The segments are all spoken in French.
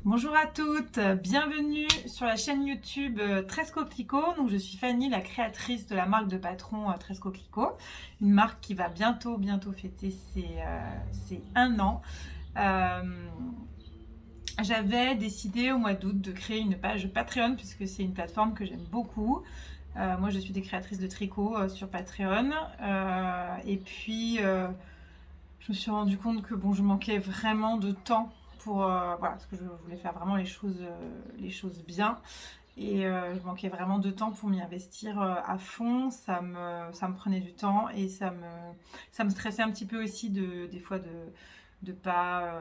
Bonjour à toutes, bienvenue sur la chaîne YouTube Tres Coquelicot. Donc je suis Fanny, la créatrice de la marque de patron Tres Coquelicot, une marque qui va bientôt fêter ses 1 an. Euh, J'avais décidé au mois d'août de créer une page Patreon puisque c'est une plateforme que j'aime beaucoup. Moi je suis des créatrices de tricot sur Patreon et puis je me suis rendu compte que bon, je manquais vraiment de temps pour voilà, parce que je voulais faire vraiment les choses bien et je manquais vraiment de temps pour m'y investir à fond. Ça me prenait du temps et ça me stressait un petit peu aussi des fois de pas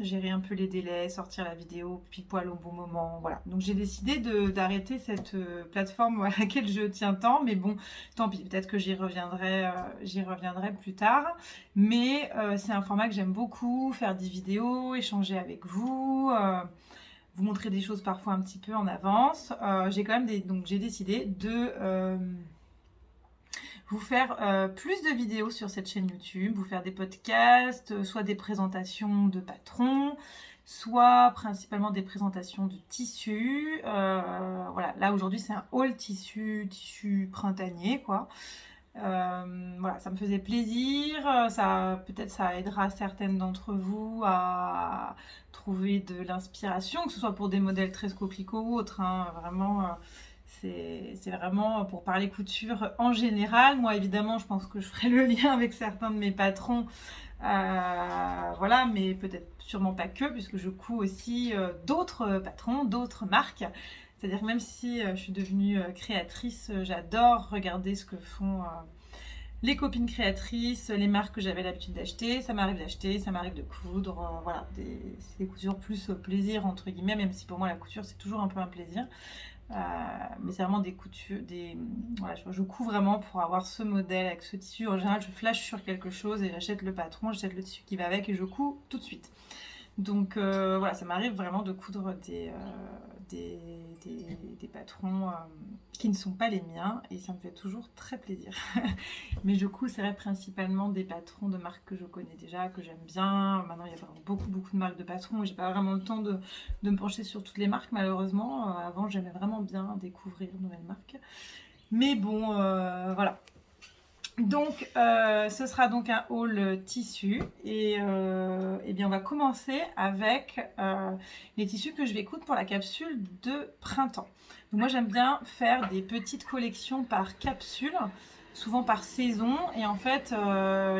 gérer un peu les délais, sortir la vidéo pile poil au bon moment. Voilà. Donc j'ai décidé d'arrêter cette plateforme à laquelle je tiens tant, mais bon, tant pis, peut-être que j'y reviendrai plus tard. Mais c'est un format que j'aime beaucoup, faire des vidéos, échanger avec vous, vous montrer des choses parfois un petit peu en avance. J'ai quand même donc j'ai décidé de vous faire plus de vidéos sur cette chaîne YouTube, vous faire des podcasts, soit des présentations de patrons, soit principalement des présentations de tissus. Voilà, là aujourd'hui c'est un haul tissu printanier quoi. Voilà, ça me faisait plaisir. Peut-être ça aidera certaines d'entre vous à trouver de l'inspiration, que ce soit pour des modèles très coquelicots ou autres. Hein, vraiment, c'est vraiment pour parler couture en général. Moi, évidemment, je pense que je ferai le lien avec certains de mes patrons. Voilà, mais peut-être sûrement pas que, puisque je couds aussi d'autres patrons, d'autres marques. C'est-à-dire que même si je suis devenue créatrice, j'adore regarder ce que font les copines créatrices, les marques que j'avais l'habitude d'acheter. Ça m'arrive d'acheter, ça m'arrive de coudre. Voilà, c'est des coutures plus plaisir, entre guillemets, même si pour moi la couture c'est toujours un peu un plaisir. Mais c'est vraiment des coutures, voilà, je couds vraiment pour avoir ce modèle avec ce tissu. En général, je flash sur quelque chose et j'achète le patron, j'achète le tissu qui va avec et je couds tout de suite. Donc voilà, ça m'arrive vraiment de coudre des patrons qui ne sont pas les miens et ça me fait toujours très plaisir. Mais je couds, c'est vrai, principalement des patrons de marques que je connais déjà, que j'aime bien. Maintenant, il y a vraiment beaucoup de marques de patrons et j'ai pas vraiment le temps de me pencher sur toutes les marques, malheureusement. Avant, j'aimais vraiment bien découvrir de nouvelles marques. Mais bon, voilà. Donc, ce sera donc un haul tissu et bien on va commencer avec les tissus que je vais coudre pour la capsule de printemps. Donc moi j'aime bien faire des petites collections par capsule, souvent par saison et en fait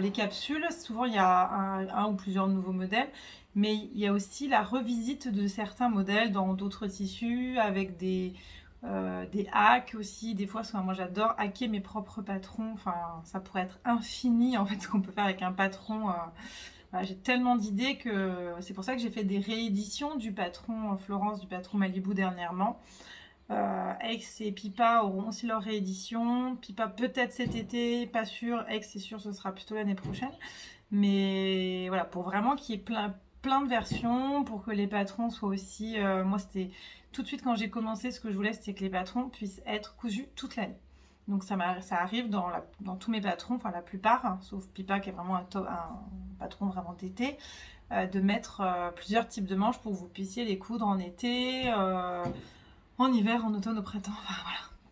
les capsules, souvent il y a un ou plusieurs nouveaux modèles, mais il y a aussi la revisite de certains modèles dans d'autres tissus avec des hacks aussi, des fois, moi j'adore hacker mes propres patrons, enfin ça pourrait être infini en fait ce qu'on peut faire avec un patron. Voilà, j'ai tellement d'idées que c'est pour ça que j'ai fait des rééditions du patron Florence, du patron Malibu dernièrement. Aix et Pipa auront aussi leur réédition. Pipa peut-être cet été, pas sûr. Aix c'est sûr, ce sera plutôt l'année prochaine. Mais voilà, pour vraiment qu'il y ait plein de versions, pour que les patrons soient aussi... moi, c'était tout de suite quand j'ai commencé, ce que je voulais, c'était que les patrons puissent être cousus toute l'année. Donc ça arrive dans tous mes patrons, enfin la plupart, hein, sauf Pipa qui est vraiment un patron vraiment d'été, de mettre plusieurs types de manches pour que vous puissiez les coudre en été, en hiver, en automne, au printemps, enfin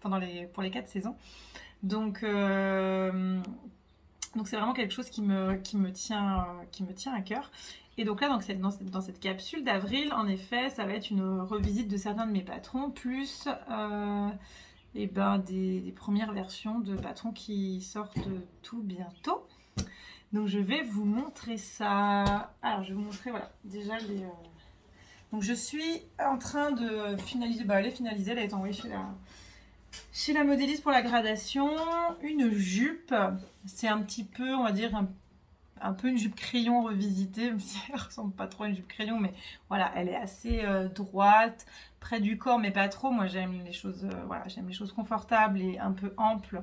voilà, pour les 4 saisons. Donc c'est vraiment quelque chose qui me tient à cœur. Et donc là, dans cette capsule d'avril, en effet, ça va être une revisite de certains de mes patrons, plus des premières versions de patrons qui sortent tout bientôt. Donc je vais vous montrer ça. Alors je vais vous montrer, voilà, déjà les... Donc je suis en train de finaliser, elle est finalisée, elle a été envoyée chez la modéliste pour la gradation. Une jupe, c'est un petit peu, on va dire, un peu une jupe crayon revisitée, même si elle ressemble pas trop à une jupe crayon, mais voilà, elle est assez droite, près du corps, mais pas trop. Moi, j'aime les choses, j'aime les choses confortables et un peu amples.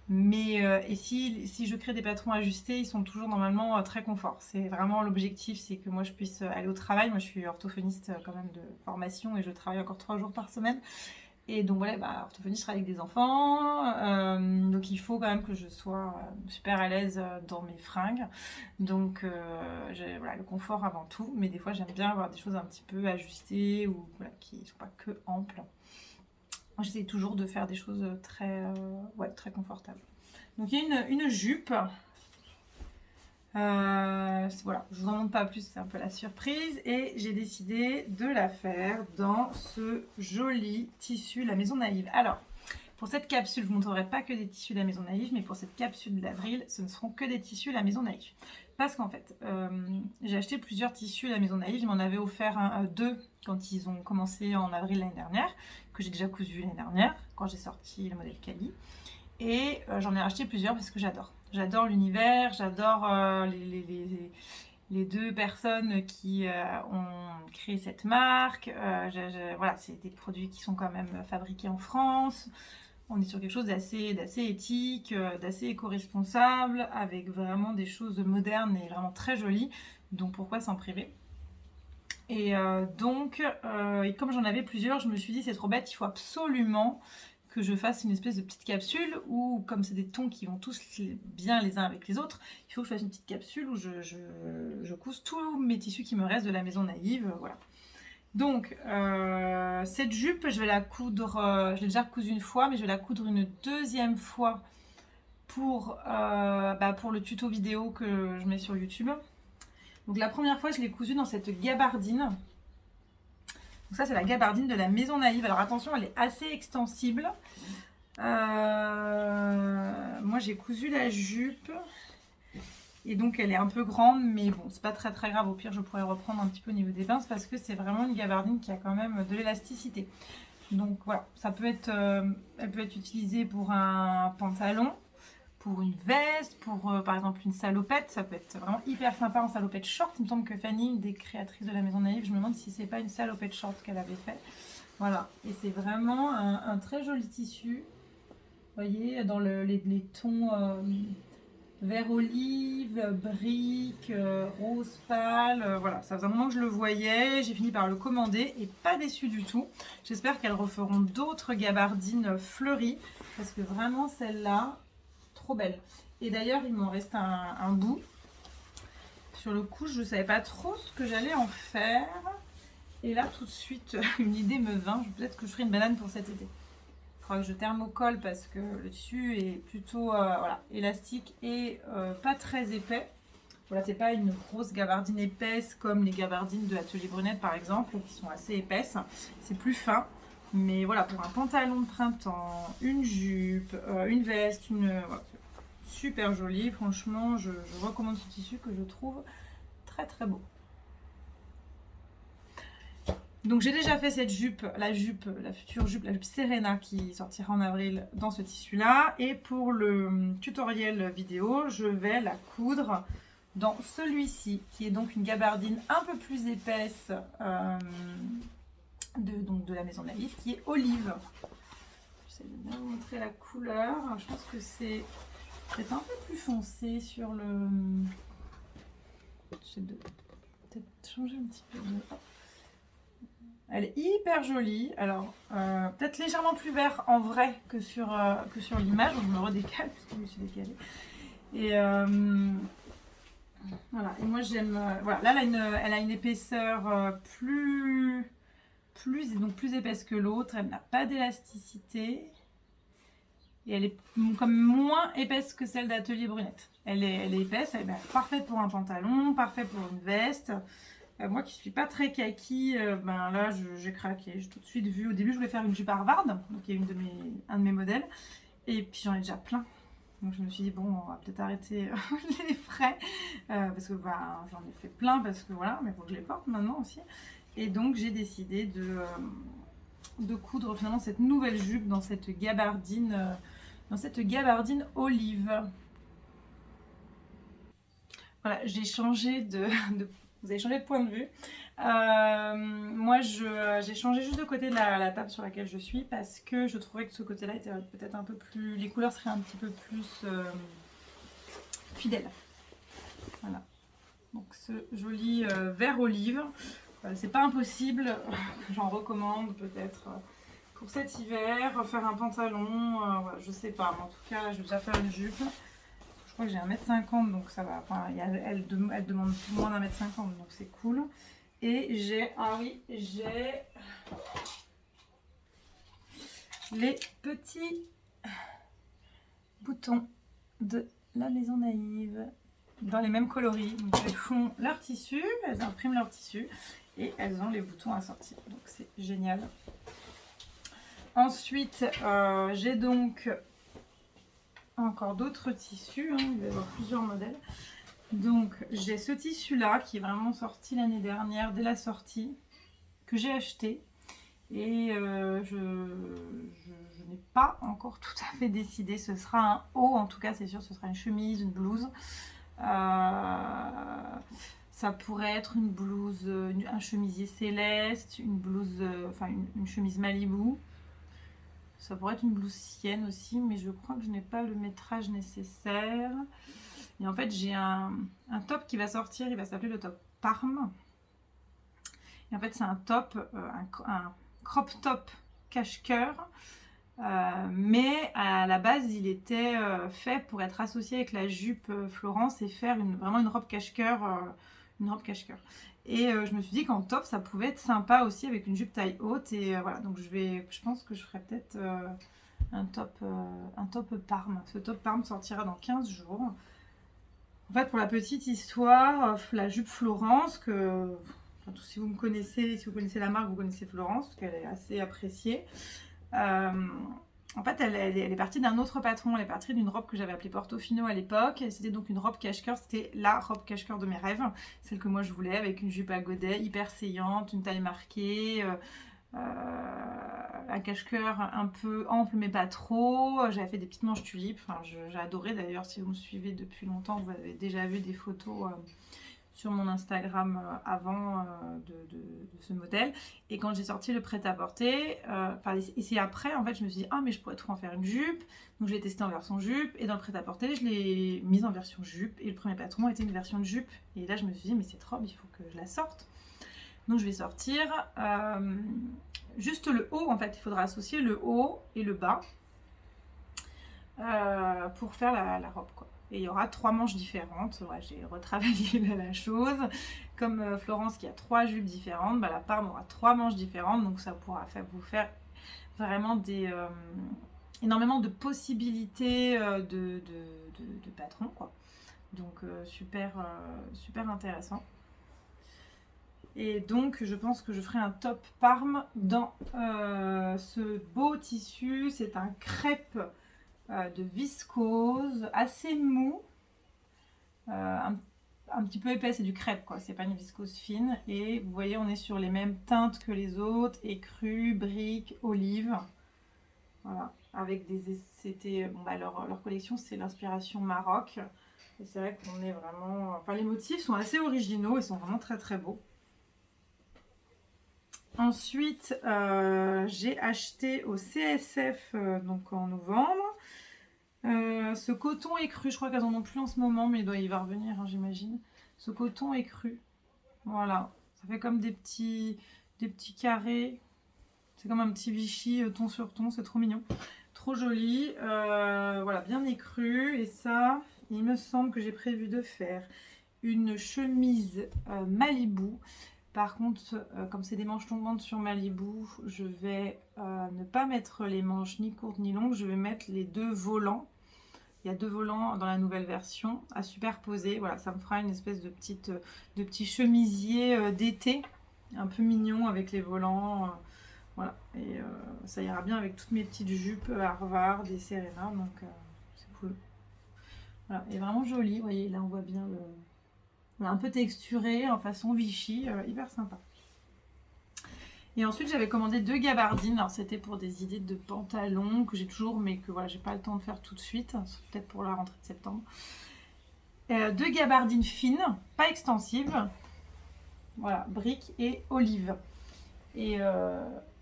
Mais et si je crée des patrons ajustés, ils sont toujours normalement très confort. C'est vraiment l'objectif, c'est que moi je puisse aller au travail. Moi, je suis orthophoniste quand même de formation et je travaille encore 3 jours par semaine. Et donc voilà, bah, orthophoniste, je travaille avec des enfants, donc il faut quand même que je sois super à l'aise dans mes fringues. Donc voilà, le confort avant tout, mais des fois j'aime bien avoir des choses un petit peu ajustées ou voilà, qui ne sont pas que amples. J'essaie toujours de faire des choses très, ouais, très confortables. Donc il y a une jupe. Voilà, je vous en montre pas plus, c'est un peu la surprise. Et j'ai décidé de la faire dans ce joli tissu La Maison Naïve. Alors, pour cette capsule, je ne vous montrerai pas que des tissus La Maison Naïve, mais pour cette capsule d'avril, ce ne seront que des tissus La Maison Naïve. Parce qu'en fait, j'ai acheté plusieurs tissus La Maison Naïve. Ils m'en avaient offert deux quand ils ont commencé en avril l'année dernière, que j'ai déjà cousu l'année dernière, quand j'ai sorti le modèle Kali. Et j'en ai acheté plusieurs parce que j'adore. J'adore l'univers, j'adore les deux personnes qui ont créé cette marque. Voilà, c'est des produits qui sont quand même fabriqués en France. On est sur quelque chose d'assez éthique, d'assez éco-responsable, avec vraiment des choses modernes et vraiment très jolies. Donc pourquoi s'en priver? Et et comme j'en avais plusieurs, je me suis dit c'est trop bête, il faut absolument que je fasse une espèce de petite capsule où, comme c'est des tons qui vont tous bien les uns avec les autres, il faut que je fasse une petite capsule où je couse tous mes tissus qui me restent de La Maison Naïve, voilà. Donc, cette jupe, je vais la coudre, je l'ai déjà cousue une fois, mais je vais la coudre une deuxième fois pour le tuto vidéo que je mets sur YouTube. Donc la première fois, je l'ai cousue dans cette gabardine. Donc ça, c'est la gabardine de La Maison Naïve. Alors attention, elle est assez extensible. Moi, j'ai cousu la jupe. Et donc, elle est un peu grande, mais bon, c'est pas très grave. Au pire, je pourrais reprendre un petit peu au niveau des pinces parce que c'est vraiment une gabardine qui a quand même de l'élasticité. Donc voilà, ça peut être, elle peut être utilisée pour un pantalon, pour une veste, pour par exemple une salopette. Ça peut être vraiment hyper sympa en salopette short. Il me semble que Fanny, une des créatrices de La Maison Naïve, je me demande si c'est pas une salopette short qu'elle avait fait. Voilà, et c'est vraiment un très joli tissu. Vous voyez, dans les tons vert olive, brique, rose pâle. Voilà, ça faisait un moment que je le voyais. J'ai fini par le commander et pas déçue du tout. J'espère qu'elles referont d'autres gabardines fleuries parce que vraiment celle-là, trop belle. Et d'ailleurs, il m'en reste un bout. Sur le coup, je ne savais pas trop ce que j'allais en faire. Et là, tout de suite, une idée me vint. Peut-être que je ferai une banane pour cet été. Il faudra que je thermocolle parce que le tissu est plutôt voilà, élastique et pas très épais. Voilà, c'est pas une grosse gabardine épaisse comme les gabardines de Atelier Brunette par exemple, qui sont assez épaisses. C'est plus fin. Mais voilà, pour un pantalon de printemps, une jupe, une veste, voilà, super joli. Franchement, je recommande ce tissu que je trouve très très beau. Donc j'ai déjà fait cette jupe, la future jupe, la jupe Serena qui sortira en avril dans ce tissu là. Et pour le tutoriel vidéo, je vais la coudre dans celui-ci, qui est donc une gabardine un peu plus épaisse de La Maison Naïve, qui est olive. J'essaie de bien vous montrer la couleur. Alors, je pense que c'est peut-être un peu plus foncé sur le... J'essaie de peut-être changer un petit peu de... Elle est hyper jolie. Alors, peut-être légèrement plus vert en vrai que sur l'image. Je me redécale parce que je me suis décalée. Et voilà. Et moi, j'aime... voilà. Là, elle a une épaisseur plus épaisse que l'autre. Elle n'a pas d'élasticité. Et elle est comme moins épaisse que celle d'Atelier Brunette. Elle est épaisse. Elle est parfaite pour un pantalon, parfaite pour une veste. Moi qui suis pas très kaki, ben là j'ai craqué. J'ai tout de suite vu. Au début, je voulais faire une jupe Harvard, donc il y a un de mes modèles. Et puis j'en ai déjà plein. Donc je me suis dit, bon, on va peut-être arrêter les frais. Parce que bah, j'en ai fait plein, parce que voilà, mais il faut que je les porte maintenant aussi. Et donc j'ai décidé de coudre finalement cette nouvelle jupe dans cette gabardine olive. Voilà, j'ai changé vous avez changé de point de vue. Moi, j'ai changé juste de côté de la table sur laquelle je suis parce que je trouvais que ce côté-là était peut-être un peu plus... Les couleurs seraient un petit peu plus fidèles. Voilà. Donc ce joli vert olive. C'est pas impossible. J'en recommande peut-être pour cet hiver, refaire un pantalon, voilà, je sais pas, mais en tout cas, là, je vais déjà faire une jupe. Je crois que j'ai 1m50, donc ça va. Enfin, elle demande moins d'1m50, donc c'est cool. Et j'ai, ah oui, j'ai les petits boutons de la Maison Naïve dans les mêmes coloris. Donc elles font leur tissu, elles impriment leur tissu et elles ont les boutons assortis. Donc c'est génial. Ensuite, j'ai donc encore d'autres tissus, hein, il va y avoir plusieurs modèles. Donc j'ai ce tissu là qui est vraiment sorti l'année dernière dès la sortie, que j'ai acheté et je n'ai pas encore tout à fait décidé. Ce sera un haut, en tout cas c'est sûr, ce sera une chemise, une blouse. Ça pourrait être une blouse, un chemisier céleste, une blouse, enfin une chemise Malibu. Ça pourrait être une blouse sienne aussi, mais je crois que je n'ai pas le métrage nécessaire. Et en fait, j'ai un top qui va sortir, il va s'appeler le top Parme. Et en fait, c'est un top, un crop top cache-cœur. Mais à la base, il était fait pour être associé avec la jupe Florence et faire vraiment une robe cache-cœur. Et je me suis dit qu'en top, ça pouvait être sympa aussi avec une jupe taille haute. Et voilà, donc je pense que je ferai peut-être un top Parme. Ce top Parme sortira dans 15 jours. En fait, pour la petite histoire, la jupe Florence, enfin, si vous me connaissez, si vous connaissez la marque, vous connaissez Florence, parce qu'elle est assez appréciée. En fait, elle est partie d'un autre patron. Elle est partie d'une robe que j'avais appelée Portofino à l'époque. C'était donc une robe cache-cœur. C'était la robe cache-cœur de mes rêves. Celle que moi je voulais, avec une jupe à godets hyper saillante, une taille marquée, un cache-cœur un peu ample mais pas trop. J'avais fait des petites manches tulipes. Enfin, j'ai adoré d'ailleurs. Si vous me suivez depuis longtemps, vous avez déjà vu des photos sur mon Instagram avant de ce modèle. Et quand j'ai sorti le prêt-à-porter, et c'est après, en fait, je me suis dit, ah, mais je pourrais trop en faire une jupe. Donc, je l'ai testé en version jupe. Et dans le prêt-à-porter, je l'ai mise en version jupe. Et le premier patron était une version de jupe. Et là, je me suis dit, mais cette robe, il faut que je la sorte. Donc, je vais sortir juste le haut, en fait. Il faudra associer le haut et le bas pour faire la robe, quoi. Et il y aura 3 manches différentes. Ouais, j'ai retravaillé la chose. Comme Florence qui a 3 jupes différentes, bah, la Parme aura 3 manches différentes. Donc ça pourra vous faire vraiment énormément de possibilités de patrons, quoi. Donc super intéressant. Et donc je pense que je ferai un top Parme dans ce beau tissu. C'est un crêpe de viscose, assez mou, un petit peu épais, c'est du crêpe, quoi, c'est pas une viscose fine. Et vous voyez, on est sur les mêmes teintes que les autres, écru, brique, olive. Voilà, avec leur collection, c'est l'inspiration Maroc. Et c'est vrai qu'on est vraiment... Enfin, les motifs sont assez originaux, ils sont vraiment très très beaux. Ensuite, j'ai acheté au CSF donc en novembre. Ce coton écru, je crois qu'elles en ont plus en ce moment, mais il va revenir, hein, j'imagine. Ce coton écru, voilà, ça fait comme des petits carrés. C'est comme un petit Vichy ton sur ton, c'est trop mignon, trop joli. Voilà, bien écru. Et ça, il me semble que j'ai prévu de faire une chemise Malibu. Par contre, comme c'est des manches tombantes sur Malibu, je vais ne pas mettre les manches ni courtes ni longues. Je vais mettre les 2 volants. Il y a 2 volants dans la nouvelle version à superposer. Voilà, ça me fera une espèce de petit chemisier d'été, un peu mignon avec les volants. Voilà, et ça ira bien avec toutes mes petites jupes Harvard et Serena, donc c'est cool. Voilà, et vraiment joli. Vous voyez, là on voit bien un peu texturé en façon Vichy, hyper sympa. Et ensuite j'avais commandé 2 gabardines. Alors c'était pour des idées de pantalons que j'ai toujours, mais que voilà, j'ai pas le temps de faire tout de suite, peut-être pour la rentrée de septembre. 2 gabardines fines, pas extensives, voilà, brique et olive. Et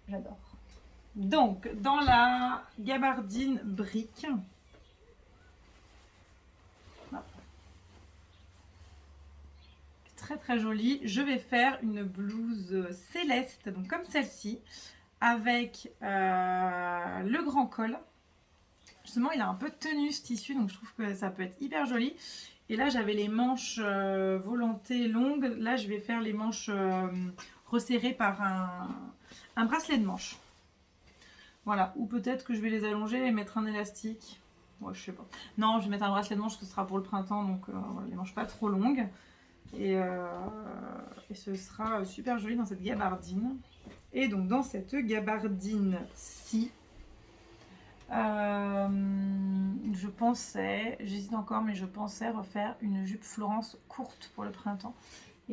j'adore. Donc dans la gabardine brique, très très jolie, je vais faire une blouse céleste, donc comme celle-ci, avec le grand col. Justement, il a un peu tenu ce tissu, donc je trouve que ça peut être hyper joli. Et là, j'avais les manches volantées longues. Là, je vais faire les manches resserrées par un bracelet de manches. Voilà, ou peut-être que je vais les allonger et mettre un élastique. Ouais, je sais pas. Non, je vais mettre un bracelet de manches, ce sera pour le printemps, donc voilà, les manches pas trop longues. Et ce sera super joli dans cette gabardine. Et donc dans cette gabardine-ci, je pensais, j'hésite encore, mais je pensais refaire une jupe Florence courte pour le printemps.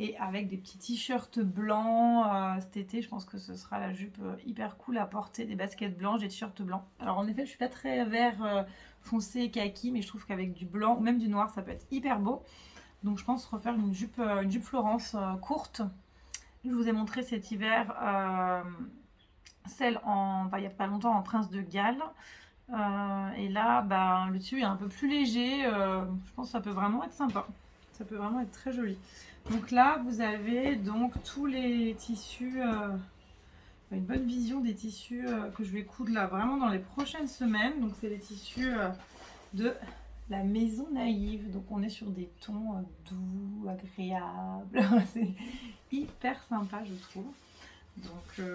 Et avec des petits t-shirts blancs cet été, je pense que ce sera la jupe hyper cool à porter, des baskets blanches, des t-shirts blancs. Alors en effet, je suis pas très vert foncé kaki, mais je trouve qu'avec du blanc ou même du noir, ça peut être hyper beau. Donc je pense refaire une jupe Florence courte. Je vous ai montré cet hiver celle il n'y a pas longtemps en Prince de Galles. Et là, le tissu est un peu plus léger. Je pense que ça peut vraiment être sympa. Ça peut vraiment être très joli. Donc là, vous avez donc tous les tissus, une bonne vision des tissus que je vais coudre là vraiment dans les prochaines semaines. Donc c'est les tissus de la Maison Naïve. Donc on est sur des tons doux, agréables. C'est hyper sympa, je trouve. Donc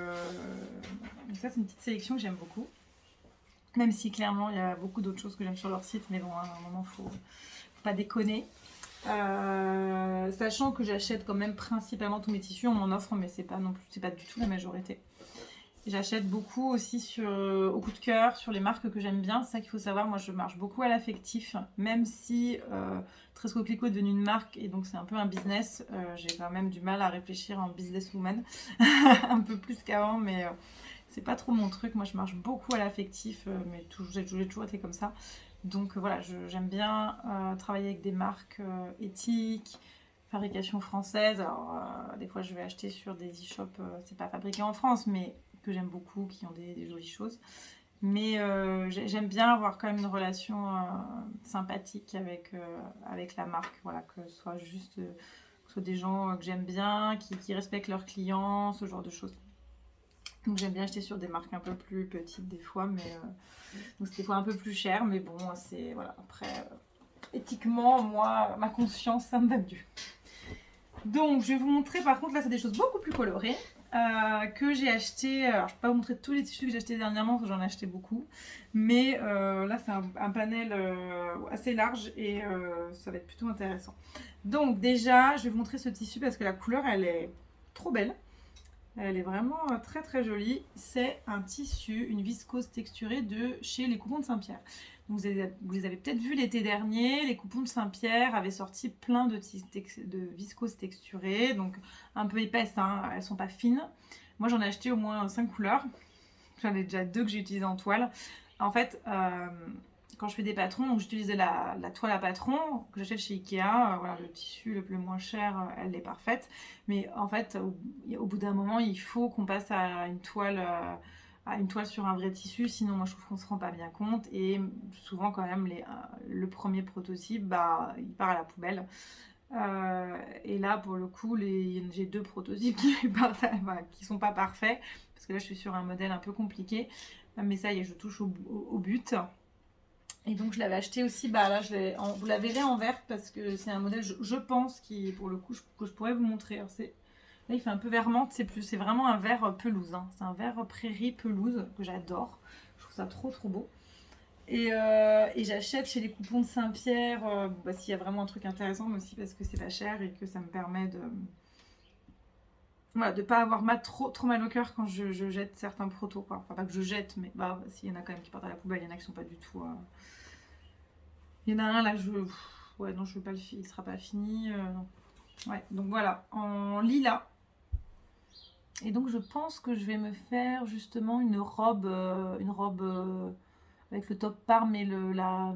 ça, c'est une petite sélection que j'aime beaucoup. Même si clairement il y a beaucoup d'autres choses que j'aime sur leur site, mais bon, à un moment faut pas déconner. Sachant que j'achète quand même principalement tous mes tissus, on m'en offre, mais c'est pas non plus, c'est pas du tout la majorité. J'achète beaucoup aussi au coup de cœur, sur les marques que j'aime bien. C'est ça qu'il faut savoir, moi je marche beaucoup à l'affectif, même si Tresco Clicquot est devenu une marque et donc c'est un peu un business. J'ai quand même du mal à réfléchir en businesswoman, un peu plus qu'avant, mais c'est pas trop mon truc. Moi je marche beaucoup à l'affectif, mais j'ai toujours été comme ça. Donc voilà, j'aime bien travailler avec des marques éthiques, fabrication française. Alors des fois je vais acheter sur des e-shops, c'est pas fabriqué en France, mais que j'aime beaucoup, qui ont des jolies choses. Mais j'aime bien avoir quand même une relation sympathique avec la marque. Voilà, que ce soit juste que ce soit des gens que j'aime bien, qui respectent leurs clients, ce genre de choses. Donc j'aime bien acheter sur des marques un peu plus petites des fois, mais donc c'est des fois un peu plus cher, mais bon, c'est voilà. Après, éthiquement, moi, ma conscience, ça me va mieux. Donc je vais vous montrer, par contre, là c'est des choses beaucoup plus colorées que j'ai acheté. Alors je ne vais pas vous montrer tous les tissus que j'ai achetés dernièrement, parce que j'en ai acheté beaucoup, mais là c'est un panel assez large et ça va être plutôt intéressant. Donc déjà, je vais vous montrer ce tissu parce que la couleur, elle est trop belle. Elle est vraiment très très jolie. C'est un tissu, une viscose texturée de chez Les Coupons de Saint-Pierre. Vous les avez peut-être vus l'été dernier. Les Coupons de Saint-Pierre avaient sorti plein de viscoses texturées, donc un peu épaisses, hein, elles sont pas fines. Moi j'en ai acheté au moins 5 couleurs. J'en ai déjà 2 que j'ai utilisées en toile. En fait, quand je fais des patrons, donc j'utilisais la toile à patron que j'achète chez Ikea. Voilà, le tissu le plus moins cher, elle est parfaite. Mais en fait, au bout d'un moment, il faut qu'on passe à une toile sur un vrai tissu. Sinon, moi, je trouve qu'on se rend pas bien compte. Et souvent, quand même, le premier prototype, il part à la poubelle. Et là, pour le coup, j'ai 2 prototypes qui sont pas parfaits. Parce que là, je suis sur un modèle un peu compliqué. Mais ça y est, je touche au but. Et donc je l'avais acheté aussi, là vous la verrez en vert parce que c'est un modèle, je pense, qui pour le coup que je pourrais vous montrer. Alors, là il fait un peu vert menthe, c'est vraiment un vert pelouse, hein. C'est un vert prairie pelouse que j'adore. Je trouve ça trop trop beau. Et j'achète chez Les Coupons de Saint-Pierre s'il y a vraiment un truc intéressant, mais aussi parce que c'est pas cher et que ça me permet de pas avoir trop mal au cœur quand je jette certains protos, quoi. Enfin pas que je jette, mais s'il y en a quand même qui partent à la poubelle, il y en a qui sont pas du tout. Il y en a un là, ouais, non, je veux pas il sera pas fini. Non. Ouais, donc voilà, en lilas. Et donc je pense que je vais me faire justement une robe avec le top parme et la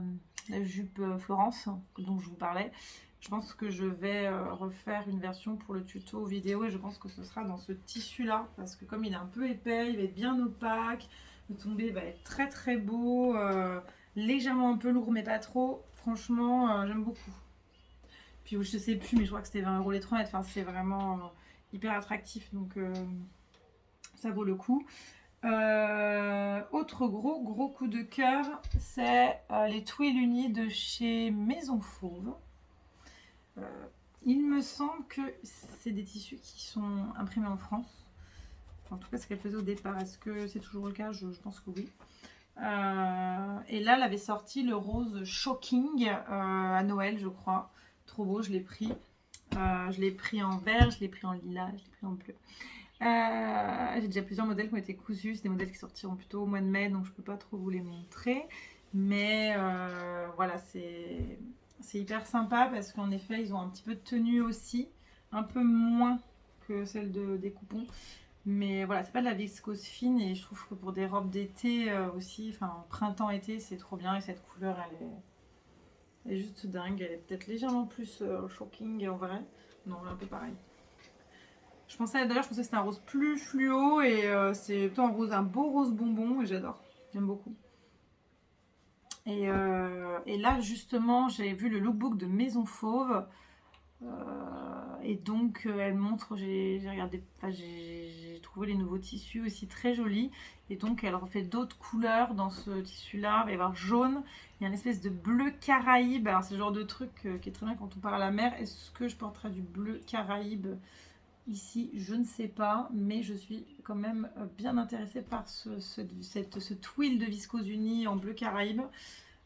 jupe Florence dont je vous parlais. Je pense que je vais refaire une version pour le tuto vidéo et je pense que ce sera dans ce tissu là parce que comme il est un peu épais, il va être bien opaque, le tombé va être très très beau, légèrement un peu lourd mais pas trop. Franchement, j'aime beaucoup. Puis je sais plus, mais je crois que c'était 20 € les 3 mètres. Enfin, c'est vraiment hyper attractif, donc ça vaut le coup. Autre gros coup de cœur, c'est les Twill Unis de chez Maison Fauve. Il me semble que c'est des tissus qui sont imprimés en France. En tout cas, ce qu'elle faisait au départ. Est-ce que c'est toujours le cas? Je pense que oui. Et là, elle avait sorti le rose Shocking à Noël, je crois. Trop beau, je l'ai pris. Je l'ai pris en vert, je l'ai pris en lilas, je l'ai pris en bleu. J'ai déjà plusieurs modèles qui ont été cousus. C'est des modèles qui sortiront plutôt au mois de mai, donc je peux pas trop vous les montrer. Mais voilà, c'est hyper sympa parce qu'en effet, ils ont un petit peu de tenue aussi, un peu moins que celle des coupons. Mais voilà, c'est pas de la viscose fine et je trouve que pour des robes d'été aussi, enfin printemps-été, c'est trop bien. Et cette couleur, elle est juste dingue. Elle est peut-être légèrement plus shocking en vrai. Non, elle est un peu pareil. Je pensais que c'était un rose plus fluo et c'est plutôt un beau rose bonbon et j'adore. J'aime beaucoup. Et là, justement, j'ai vu le lookbook de Maison Fauve. Et donc, elle montre, j'ai regardé, enfin, j'ai trouvé les nouveaux tissus aussi très jolis. Et donc, elle refait d'autres couleurs dans ce tissu-là. Il va y avoir jaune, il y a une espèce de bleu Caraïbe. Alors, c'est le genre de truc qui est très bien quand on part à la mer. Est-ce que je porterai du bleu Caraïbe ici? Je ne sais pas, mais je suis quand même bien intéressée par ce twill de viscose unie en bleu Caraïbe.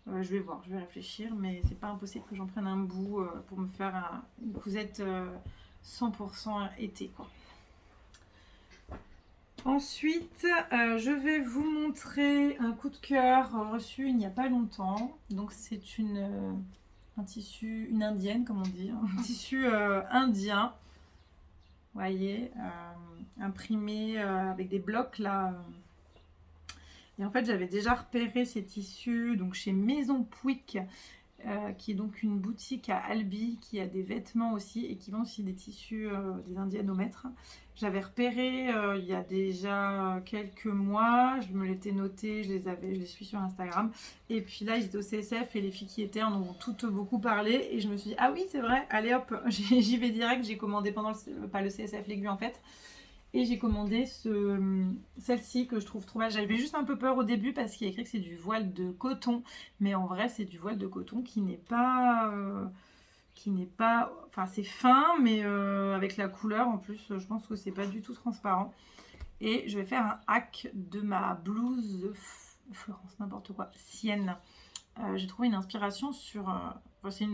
Je vais voir, je vais réfléchir, mais c'est pas impossible que j'en prenne un bout pour me faire une cousette 100% été, quoi. Ensuite, je vais vous montrer un coup de cœur reçu il n'y a pas longtemps. Donc c'est un tissu, une indienne comme on dit, un tissu indien. Vous voyez, imprimé avec des blocs là. Et en fait, j'avais déjà repéré ces tissus donc chez Maison Pouic, qui est donc une boutique à Albi, qui a des vêtements aussi et qui vend aussi des tissus des indiennes au mètre. J'avais repéré il y a déjà quelques mois, je me l'étais noté, je les suis sur Instagram. Et puis là, ils étaient au CSF et les filles qui étaient en ont toutes beaucoup parlé. Et je me suis dit, ah oui, c'est vrai, allez hop, j'y vais direct. J'ai commandé pendant pas le CSF, l'aiguille en fait. Et j'ai commandé celle-ci que je trouve trop belle. J'avais juste un peu peur au début parce qu'il y a écrit que c'est du voile de coton. Mais en vrai, c'est du voile de coton qui n'est pas... Enfin, c'est fin, mais avec la couleur en plus, je pense que c'est pas du tout transparent. Et je vais faire un hack de ma blouse Florence, n'importe quoi, Sienne. J'ai trouvé une inspiration sur... c'est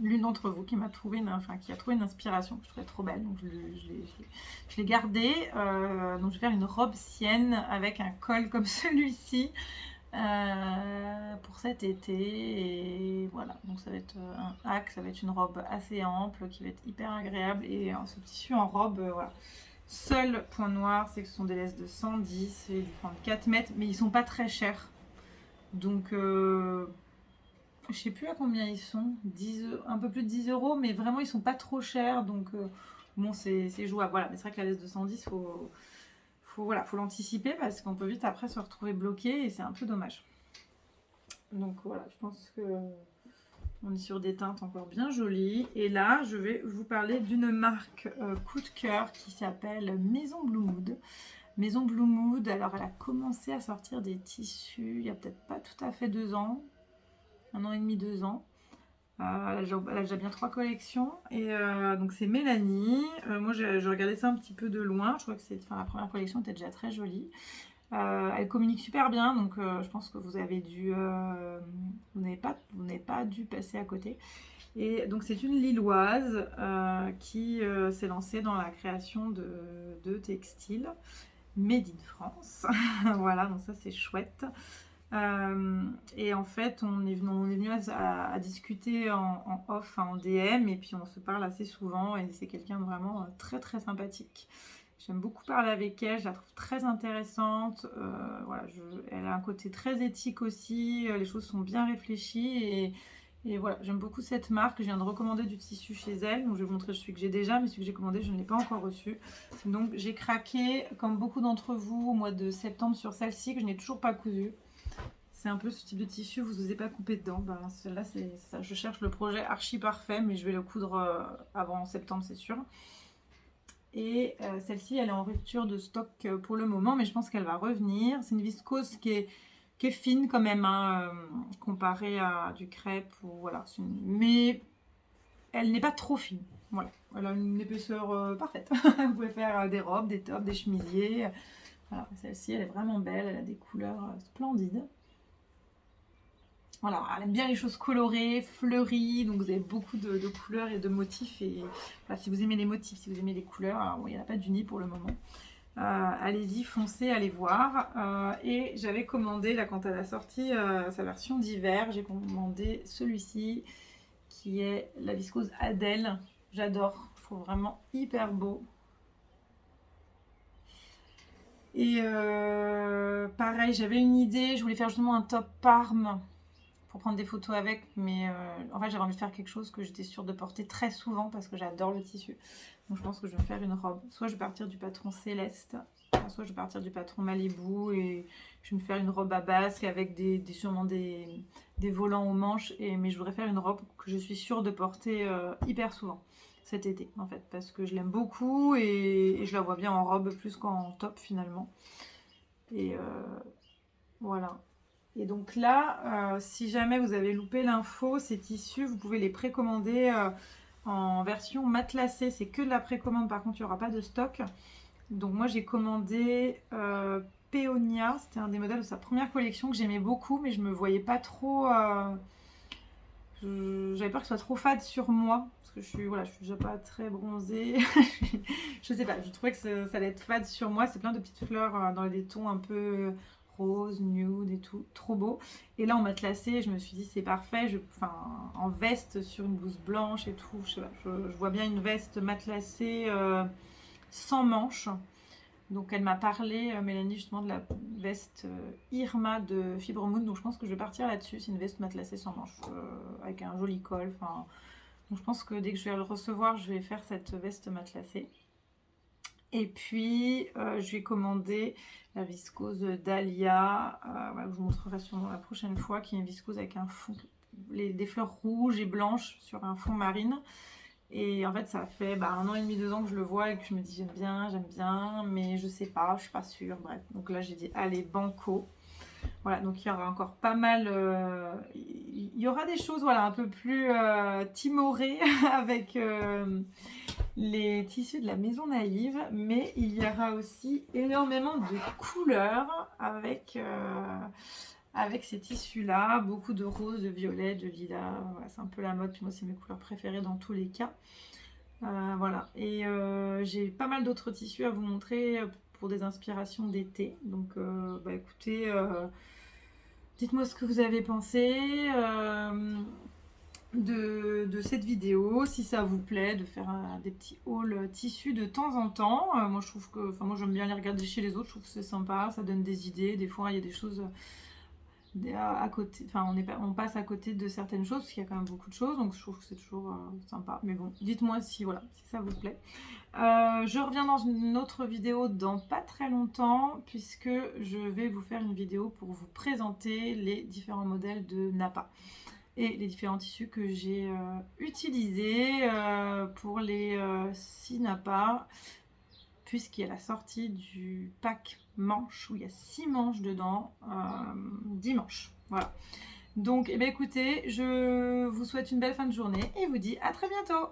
l'une d'entre vous qui a trouvé une inspiration que je trouvais trop belle, donc je l'ai gardée. Donc je vais faire une robe sienne avec un col comme celui-ci pour cet été. Et voilà, donc ça va être un hack, ça va être une robe assez ample qui va être hyper agréable. Et ce tissu en robe, voilà. Seul point noir, c'est que ce sont des laisses de 110 et du 34 mètres, mais ils sont pas très chers. Donc je sais plus à combien ils sont, un peu plus de 10 euros, mais vraiment ils sont pas trop chers, donc bon, c'est jouable. Voilà, mais c'est vrai que la laisse de 110, faut l'anticiper parce qu'on peut vite après se retrouver bloqué et c'est un peu dommage. Donc voilà, je pense que on est sur des teintes encore bien jolies. Et là, je vais vous parler d'une marque coup de cœur qui s'appelle Maison Blue Mood. Maison Blue Mood, alors elle a commencé à sortir des tissus il y a peut-être pas tout à fait 2 ans. 1 an et demi, 2 ans. Elle a déjà bien 3 collections. Et donc c'est Mélanie. Moi je regardais ça un petit peu de loin. Je crois que la première collection était déjà très jolie. Elle communique super bien, donc je pense que vous n'avez pas dû passer à côté. Et donc c'est une Lilloise qui s'est lancée dans la création de textiles made in France. Voilà, donc ça c'est chouette. Et en fait, on est venu à discuter en off, en DM, et puis on se parle assez souvent, et c'est quelqu'un de vraiment très très sympathique. J'aime beaucoup parler avec elle, je la trouve très intéressante. Voilà, elle a un côté très éthique aussi, les choses sont bien réfléchies, et voilà, j'aime beaucoup cette marque. Je viens de recommander du tissu chez elle, donc je vais vous montrer celui que j'ai déjà, mais celui que j'ai commandé, je ne l'ai pas encore reçu. Donc j'ai craqué, comme beaucoup d'entre vous, au mois de septembre sur celle-ci, que je n'ai toujours pas cousue. C'est un peu ce type de tissu, vous n'osez pas couper dedans. Ben, celle-là, c'est ça. Je cherche le projet archi parfait, mais je vais le coudre avant septembre, c'est sûr. Et celle-ci, elle est en rupture de stock pour le moment, mais je pense qu'elle va revenir. C'est une viscose qui est fine quand même, hein, comparée à du crêpe. Ou, voilà, mais elle n'est pas trop fine. Voilà, elle a une épaisseur parfaite. Vous pouvez faire des robes, des tops, des chemisiers. Voilà, celle-ci, elle est vraiment belle. Elle a des couleurs splendides. Voilà, elle aime bien les choses colorées, fleuries, donc vous avez beaucoup de couleurs et de motifs. Et voilà, si vous aimez les motifs, si vous aimez les couleurs, alors bon, il n'y en a pas d'uni pour le moment. Allez-y, foncez, allez voir. Et j'avais commandé, là, quand elle a sorti sa version d'hiver, j'ai commandé celui-ci, qui est la viscose Adèle. J'adore, je trouve vraiment hyper beau. Et pareil, j'avais une idée, je voulais faire justement un top Parme pour prendre des photos avec, mais en fait j'avais envie de faire quelque chose que j'étais sûre de porter très souvent parce que j'adore le tissu. Donc je pense que je vais me faire une robe. Soit je vais partir du patron Céleste, soit je vais partir du patron Malibu et je vais me faire une robe à basque avec sûrement des volants aux manches. Mais je voudrais faire une robe que je suis sûre de porter hyper souvent cet été en fait, parce que je l'aime beaucoup et je la vois bien en robe plus qu'en top finalement. Et voilà. Et donc là, si jamais vous avez loupé l'info, ces tissus, vous pouvez les précommander en version matelassée. C'est que de la précommande, par contre, il n'y aura pas de stock. Donc moi, j'ai commandé Peonia. C'était un des modèles de sa première collection que j'aimais beaucoup, mais je me voyais pas trop... J'avais peur que ce soit trop fade sur moi, parce que je suis déjà pas très bronzée. Je sais pas, je trouvais que ça allait être fade sur moi. C'est plein de petites fleurs dans des tons un peu rose, nude et tout, trop beau. Et là, en matelassé, je me suis dit c'est parfait. En veste sur une blouse blanche et tout, je sais pas, je vois bien une veste matelassée sans manches. Donc elle m'a parlé, Mélanie, justement de la veste Irma de Fibre Moon. Donc je pense que je vais partir là-dessus. C'est une veste matelassée sans manches, avec un joli col. Donc je pense que dès que je vais le recevoir, je vais faire cette veste matelassée. Et puis je vais commander la viscose Dahlia, voilà, je vous montrerai sûrement la prochaine fois, qui est une viscose avec un fond, des fleurs rouges et blanches sur un fond marine. Et en fait, ça fait 1 an et demi, 2 ans que je le vois et que je me dis j'aime bien, mais je sais pas, je suis pas sûre. Bref, donc là j'ai dit allez, banco. Voilà, donc il y aura encore pas mal. Il y aura des choses, voilà, un peu plus timorées avec les tissus de la Maison Naïve, mais il y aura aussi énormément de couleurs avec ces tissus-là, beaucoup de rose, de violet, de lilas. Voilà, c'est un peu la mode, puis moi c'est mes couleurs préférées dans tous les cas. Voilà, et j'ai pas mal d'autres tissus à vous montrer pour des inspirations d'été. Donc écoutez, dites-moi ce que vous avez pensé de cette vidéo, si ça vous plaît de faire des petits hauls tissus de temps en temps. Moi je trouve que, moi j'aime bien les regarder chez les autres, je trouve que c'est sympa, ça donne des idées. Des fois il y a des choses à côté, on passe à côté de certaines choses, parce qu'il y a quand même beaucoup de choses, donc je trouve que c'est toujours sympa. Mais bon, dites-moi si ça vous plaît. Je reviens dans une autre vidéo dans pas très longtemps, puisque je vais vous faire une vidéo pour vous présenter les différents modèles de Nappa et les différents tissus que j'ai utilisés pour les 6 Nappa, puisqu'il y a la sortie du pack manches où il y a 6 manches dedans, 10 manches. Voilà. Donc écoutez, je vous souhaite une belle fin de journée et vous dis à très bientôt.